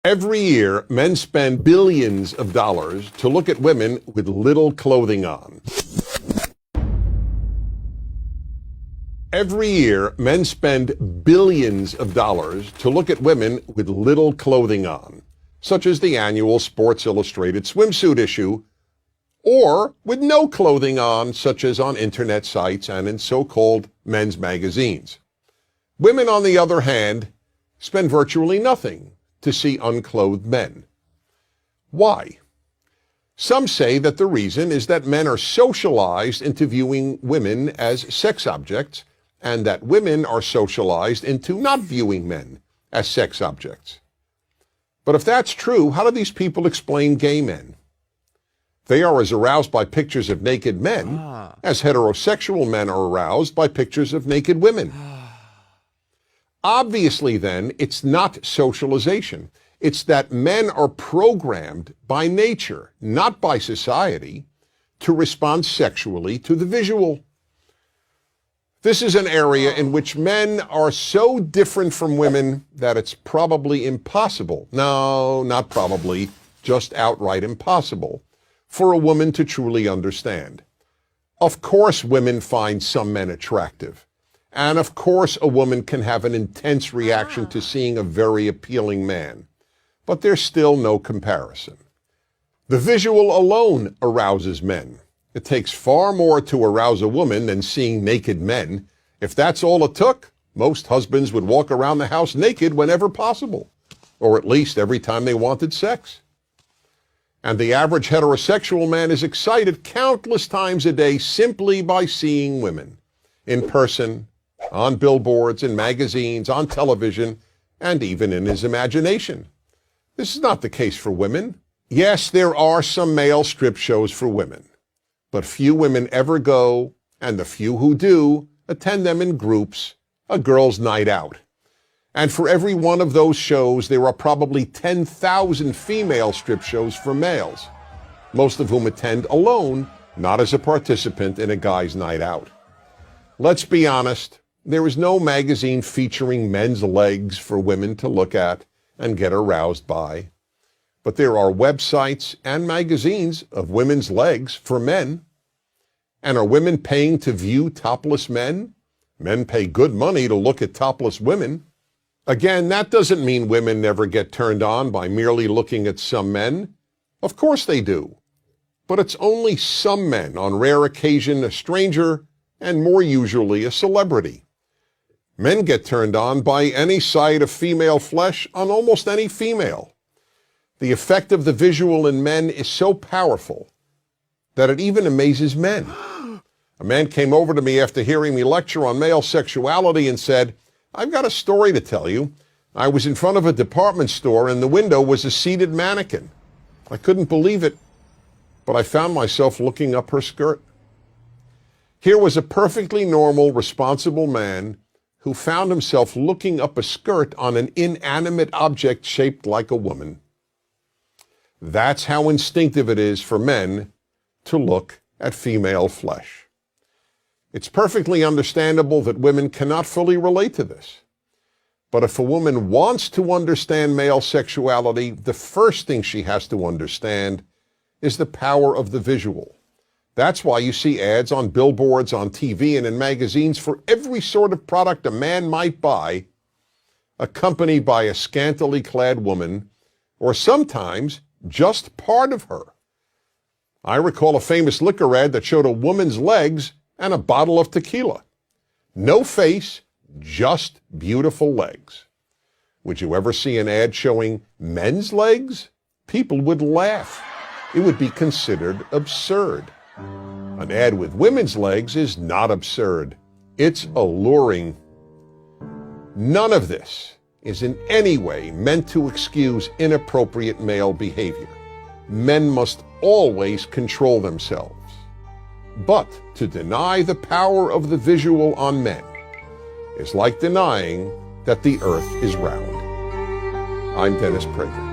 Every year, men spend billions of dollars to look at women with little clothing on. Every year, men spend billions of dollars to look at women with little clothing on, such as the annual Sports Illustrated swimsuit issue, or with no clothing on, such as on internet sites and in so-called men's magazines. Women, on the other hand, spend virtually nothing to see unclothed men. Why? Some say that the reason is that men are socialized into viewing women as sex objects, and that women are socialized into not viewing men as sex objects. But if that's true, how do these people explain gay men? They are as aroused by pictures of naked men as heterosexual men are aroused by pictures of naked women. Obviously, then, it's not socialization. It's that men are programmed by nature, not by society, to respond sexually to the visual. This is an area in which men are so different from women that it's probably impossible, no, not probably, just outright impossible, for a woman to truly understand. Of course women find some men attractive. And of course a woman can have an intense reaction to seeing a very appealing man. But there's still no comparison. The visual alone arouses men. It takes far more to arouse a woman than seeing naked men. If that's all it took, most husbands would walk around the house naked whenever possible, or at least every time they wanted sex. And the average heterosexual man is excited countless times a day simply by seeing women, in person, on billboards, in magazines, on television, and even in his imagination. This is not the case for women. Yes, there are some male strip shows for women, but few women ever go, and the few who do attend them in groups, a girls' night out. And for every one of those shows, there are probably 10,000 female strip shows for males, most of whom attend alone, not as a participant in a guy's night out. Let's be honest, there is no magazine featuring men's legs for women to look at and get aroused by. But there are websites and magazines of women's legs for men. And are women paying to view topless men? Men pay good money to look at topless women. Again, that doesn't mean women never get turned on by merely looking at some men. Of course they do. But it's only some men, on rare occasion a stranger, and more usually a celebrity. Men get turned on by any sight of female flesh on almost any female. The effect of the visual in men is so powerful that it even amazes men. A man came over to me after hearing me lecture on male sexuality and said, "I've got a story to tell you. I was in front of a department store and the window was a seated mannequin. I couldn't believe it, but I found myself looking up her skirt." Here was a perfectly normal, responsible man who found himself looking up a skirt on an inanimate object shaped like a woman. That's how instinctive it is for men to look at female flesh. It's perfectly understandable that women cannot fully relate to this. But if a woman wants to understand male sexuality, the first thing she has to understand is the power of the visual. That's why you see ads on billboards, on TV, and in magazines for every sort of product a man might buy, accompanied by a scantily clad woman, or sometimes just part of her. I recall a famous liquor ad that showed a woman's legs and a bottle of tequila. No face, just beautiful legs. Would you ever see an ad showing men's legs? People would laugh. It would be considered absurd. An ad with women's legs is not absurd. It's alluring. None of this is in any way meant to excuse inappropriate male behavior. Men must always control themselves. But to deny the power of the visual on men is like denying that the earth is round. I'm Dennis Prager.